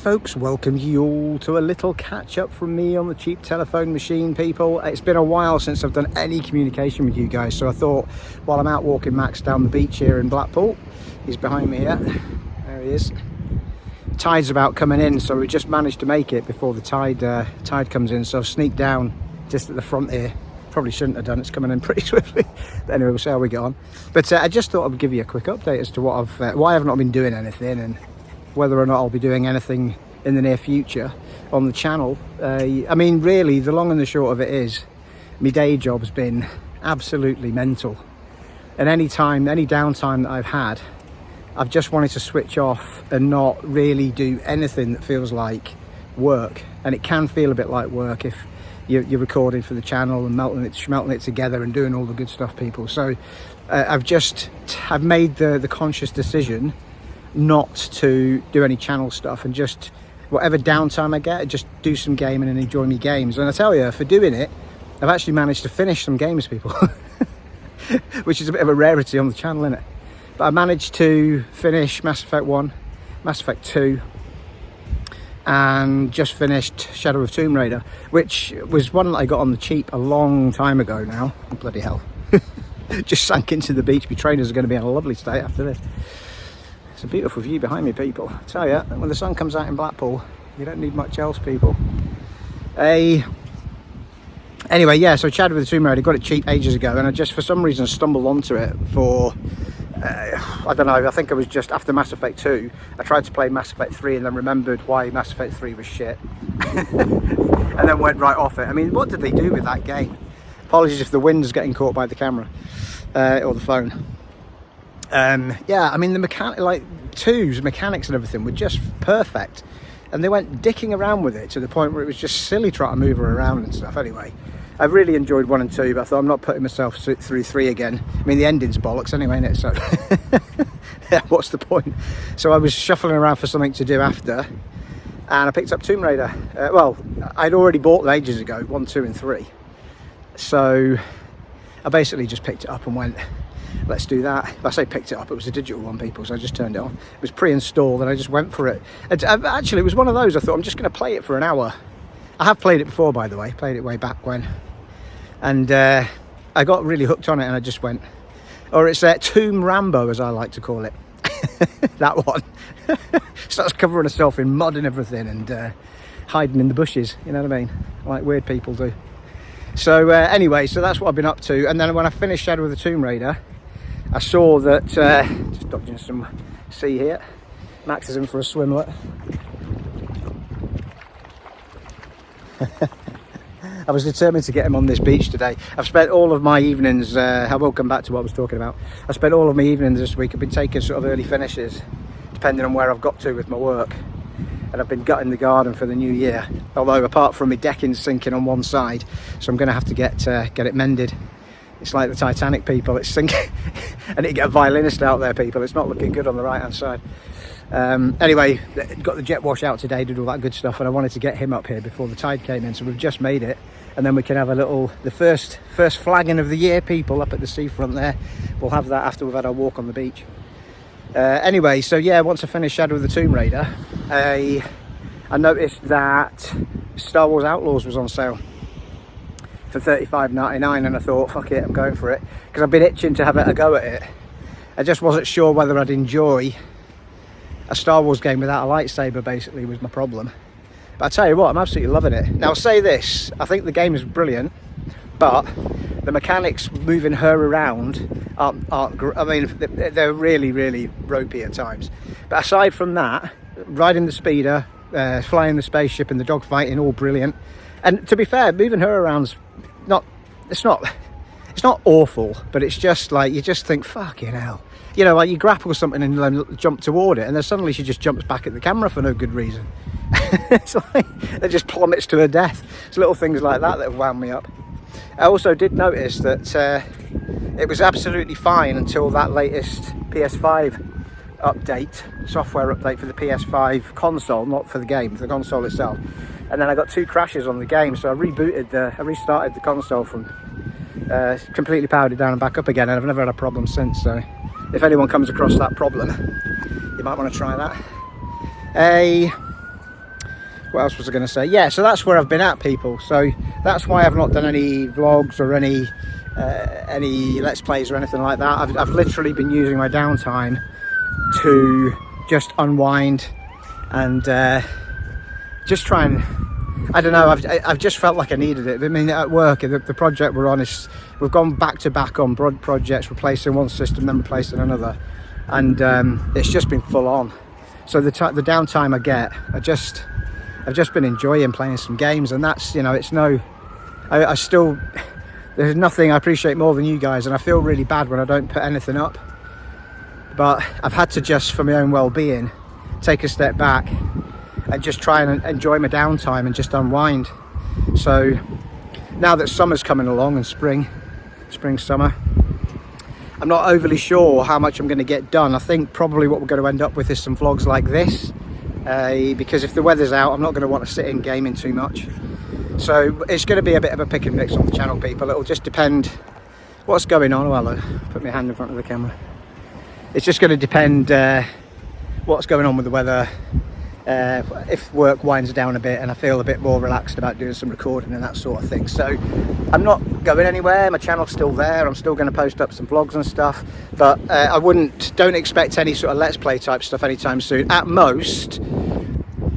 folks, welcome you all to a little catch up from me on the cheap telephone machine, people. It's been a while since I've done any communication with you guys, so I thought while I'm out walking Max down the beach here in Blackpool, he's behind me here, there he is. Tide's about coming in, so we just managed to make it before the tide comes in, so I've sneaked down just at the front here. Probably shouldn't have done, it's coming in pretty swiftly, but anyway, we'll see how we get on. But I just thought I'd give you a quick update as to what why I've not been doing anything and whether or not I'll be doing anything in the near future on the channel. I mean, really, the long and the short of it is, my day job's been absolutely mental. And any downtime that I've had, I've just wanted to switch off and not really do anything that feels like work. And it can feel a bit like work if you're recording for the channel and melting it together and doing all the good stuff, people. So I've made the conscious decision not to do any channel stuff and just whatever downtime I get, just do some gaming and enjoy my games. And I tell you, for doing it, I've actually managed to finish some games, people, which is a bit of a rarity on the channel, isn't it? But I managed to finish Mass Effect 1, Mass Effect 2, and just finished Shadow of Tomb Raider, which was one that I got on the cheap a long time ago now. Oh, bloody hell. Just sank into the beach. My trainers are going to be in a lovely state after this. It's a beautiful view behind me, people. I tell you, when the sun comes out in Blackpool, you don't need much else, people. Anyway, yeah, so Shadow of the Tomb Raider, got it cheap ages ago, and I just for some reason stumbled onto it for I don't know, I think it was just after Mass Effect 2. I tried to play Mass Effect 3 and then remembered why Mass Effect 3 was shit. And then went right off it. I mean, what did they do with that game? Apologies if the wind's getting caught by the camera or the phone. Yeah, I mean, the mechanics and everything were just perfect. And they went dicking around with it to the point where it was just silly trying to move her around and stuff. Anyway, I really enjoyed 1 and 2, but I thought I'm not putting myself through 3 again. I mean, the ending's bollocks anyway, isn't it? So, yeah, what's the point? So I was shuffling around for something to do after, and I picked up Tomb Raider. Well, I'd already bought them ages ago, 1, 2 and 3. So I basically just picked it up and went, let's do that. If I say picked it up, it was a digital one, people, so I just turned it on. It was pre-installed and I just went for it. Actually, it was one of those, I thought I'm just going to play it for an hour. I have played it before, by the way, played it way back when. And I got really hooked on it and I just went, or it's Tomb Rambo, as I like to call it. That one. Starts covering herself in mud and everything and hiding in the bushes, you know what I mean? Like weird people do. So anyway, so that's what I've been up to. And then when I finished Shadow of the Tomb Raider, I saw that, just dodging some sea here, Max is in for a swimlet. I was determined to get him on this beach today. I've spent all of my evenings, I will come back to what I was talking about. I spent all of my evenings this week, I've been taking sort of early finishes, depending on where I've got to with my work. And I've been gutting the garden for the new year. Although apart from my decking sinking on one side, so I'm going to have to get it mended. It's like the Titanic, people, it's sinking. I need to get a violinist out there, people. It's not looking good on the right hand side. Anyway, got the jet wash out today, did all that good stuff, and I wanted to get him up here before the tide came in, so we've just made it, and then we can have the first flagging of the year, people, up at the seafront there. We'll have that after we've had our walk on the beach. Anyway, so yeah, once I finished Shadow of the Tomb Raider, I noticed that Star Wars Outlaws was on sale for $35.99, and I thought, fuck it, I'm going for it, because I've been itching to have a go at it. I just wasn't sure whether I'd enjoy a Star Wars game without a lightsaber, basically, was my problem. But I tell you what, I'm absolutely loving it. Now, I'll say this, I think the game is brilliant, but the mechanics moving her around aren't I mean, they're really, really ropey at times. But aside from that, riding the speeder, flying the spaceship and the dogfighting, all brilliant. And to be fair, moving her around's it's not awful, but it's just like, you just think, fucking hell. You know, like you grapple something and then jump toward it, and then suddenly she just jumps back at the camera for no good reason. It's like, it just plummets to her death. It's little things like that that have wound me up. I also did notice that it was absolutely fine until that latest PS5 update, software update for the PS5 console, not for the game, for the console itself. And then I got 2 crashes on the game, so I restarted the console from completely powered it down and back up again, and I've never had a problem since. So if anyone comes across that problem, you might want to try that. what else was I going to say? Yeah, so that's where I've been at, people. So that's why I've not done any vlogs or any let's plays or anything like that. I've literally been using my downtime to just unwind and just try and, I don't know, I've just felt like I needed it. I mean, at work, the project we're on is, we've gone back to back on broad projects, replacing one system, then replacing another, and it's just been full on. So the downtime I get, I've just been enjoying playing some games, and that's, you know, it's no, I still, there's nothing I appreciate more than you guys, and I feel really bad when I don't put anything up, but I've had to, just for my own well-being, take a step back and just try and enjoy my downtime and just unwind. So now that summer's coming along, and spring, summer, I'm not overly sure how much I'm going to get done. I think probably what we're going to end up with is some vlogs like this, because if the weather's out, I'm not going to want to sit in gaming too much. So it's going to be a bit of a pick and mix on the channel, people. It'll just depend what's going on. Well, I put my hand in front of the camera. It's just going to depend what's going on with the weather. If work winds down a bit and I feel a bit more relaxed about doing some recording and that sort of thing. So I'm not going anywhere, my channel's still there, I'm still going to post up some vlogs and stuff, but don't expect any sort of let's play type stuff anytime soon. At most,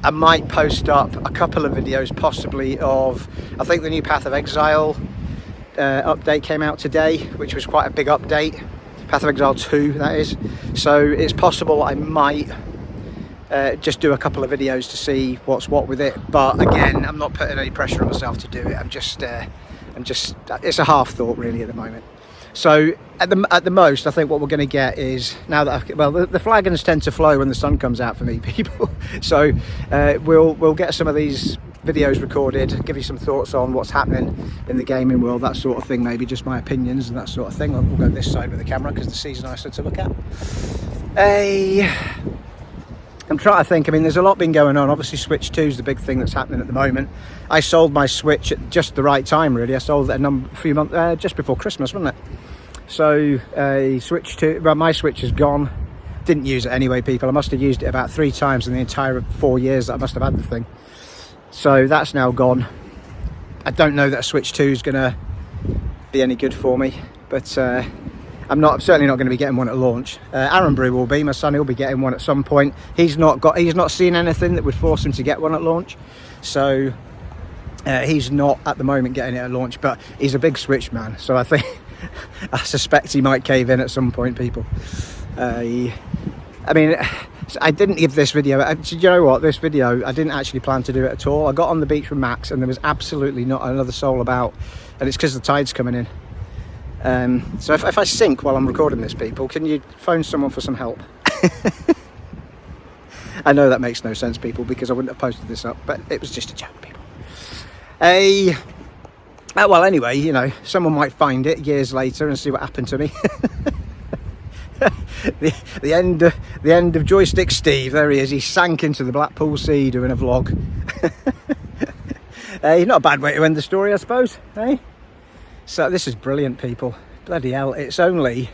I might post up a couple of videos possibly of, I think the new Path of Exile update came out today, which was quite a big update. Path of Exile 2, that is. So it's possible I might just do a couple of videos to see what's what with it, but again, I'm not putting any pressure on myself to do it. I'm just it's a half thought really at the moment. So at the most, I think what we're going to get is, now that the flagons tend to flow when the sun comes out for me, people. So we'll get some of these videos recorded, give you some thoughts on what's happening in the gaming world, that sort of thing, maybe just my opinions and that sort of thing. We'll go this side with the camera because the sea's nicer to look at. I'm trying to think. I mean, there's a lot been going on. Obviously, Switch 2 is the big thing that's happening at the moment. I sold my Switch at just the right time, really. I sold it a few months, just before Christmas, wasn't it? So, Switch 2, well, my Switch is gone. Didn't use it anyway, people. I must have used it about 3 times in the entire 4 years that I must have had the thing. So that's now gone. I don't know that a Switch 2 is going to be any good for me, but I'm certainly not going to be getting one at launch. Aaron Brew will be, my son, he'll be getting one at some point. He's not seen anything that would force him to get one at launch, so he's not at the moment getting it at launch, but he's a big Switch man, so I suspect he might cave in at some point, people. I mean, I didn't give this video, you know what, this video, I didn't actually plan to do it at all. I got on the beach with Max and there was absolutely not another soul about, and it's because the tide's coming in. So if I sink while I'm recording this, people, can you phone someone for some help? I know that makes no sense, people, because I wouldn't have posted this up, but it was just a joke, people. Well, anyway, you know, someone might find it years later and see what happened to me. the end of Joystick Steve. There he is. He sank into the Blackpool Sea doing a vlog. Not a bad way to end the story, I suppose, eh? So this is brilliant, people. Bloody hell, it's only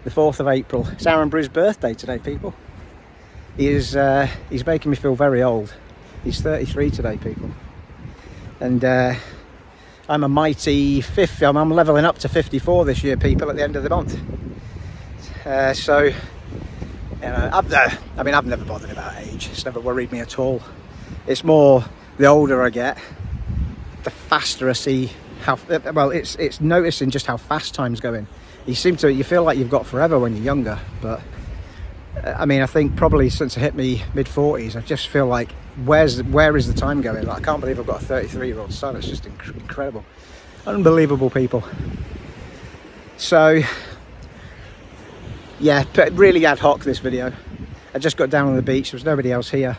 the 4th of April. It's Aaron Brew's birthday today, people. He's making me feel very old. He's 33 today, people. And I'm a mighty I'm levelling up to 54 this year, people, at the end of the month. So, you know, I've never bothered about age. It's never worried me at all. It's more, the older I get, the faster I see it's noticing just how fast time's going. You feel like you've got forever when you're younger, but I mean, I think probably since I hit me mid-40s, I just feel like where is the time going? Like, I can't believe I've got a 33-year-old son. It's just incredible, unbelievable, people. So yeah, really ad hoc this video. I just got down on the beach, there was nobody else here.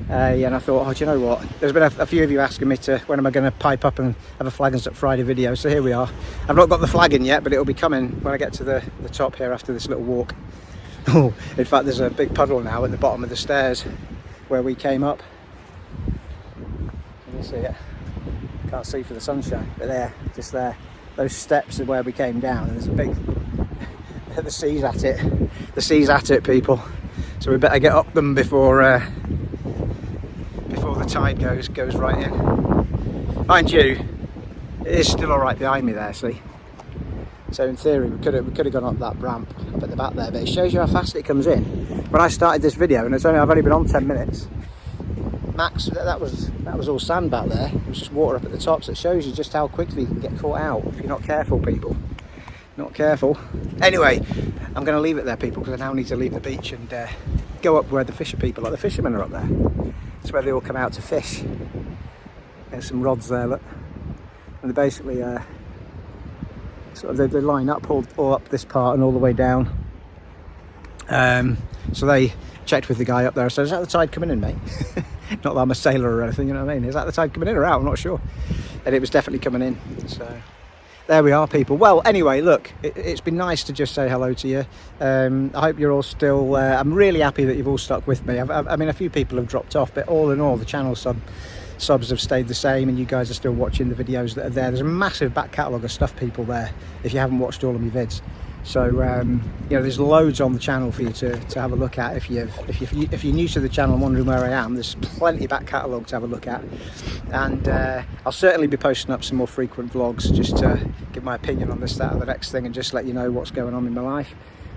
And I thought, do you know what? There's been a few of you asking me when am I going to pipe up and have a Flagons Up Friday video, so here we are. I've not got the flagon yet, but it'll be coming when I get to the top here after this little walk. Oh, in fact, there's a big puddle now at the bottom of the stairs where we came up. Can you see it? Can't see for the sunshine, but there, just there. Those steps are where we came down, and there's a big... the sea's at it. The sea's at it, people. So we better get up them before the tide goes right in. Mind you, it is still alright behind me there, see? So in theory we could have gone up that ramp up at the back there, but it shows you how fast it comes in. When I started this video, and I've only been on 10 minutes, max, that was all sand back there. It was just water up at the top, so it shows you just how quickly you can get caught out if you're not careful, people. Not careful. Anyway, I'm going to leave it there, people, because I now need to leave the beach and go up where the fisher people, like the fishermen, are up there. It's where they all come out to fish. There's some rods there, look, and they basically sort of they line up all up this part and all the way down. So they checked with the guy up there. So is that the tide coming in, mate? Not that I'm a sailor or anything, you know what I mean? Is that the tide coming in or out? I'm not sure. And it was definitely coming in. So there we are, people. Well, anyway, look, it's been nice to just say hello to you. I hope you're all still... I'm really happy that you've all stuck with me. I mean, a few people have dropped off, but all in all, the channel subs have stayed the same, and you guys are still watching the videos that are there. There's a massive back catalogue of stuff, people, there, if you haven't watched all of my vids. So you know, there's loads on the channel for you to have a look at. If you're new to the channel and wondering where I am, there's plenty back catalogue to have a look at. And I'll certainly be posting up some more frequent vlogs just to give my opinion on this, that, or the next thing, and just let you know what's going on in my life.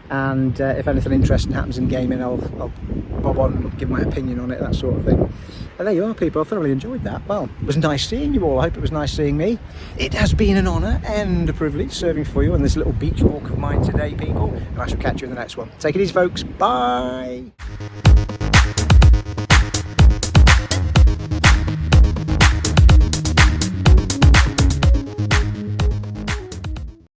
And if anything interesting happens in gaming, I'll bob on and give my opinion on it, that sort of thing. And there you are, people. I thoroughly enjoyed that. Well, it was nice seeing you all. I hope it was nice seeing me. It has been an honour and a privilege serving for you on this little beach walk of mine today, people. And I shall catch you in the next one. Take it easy, folks. Bye.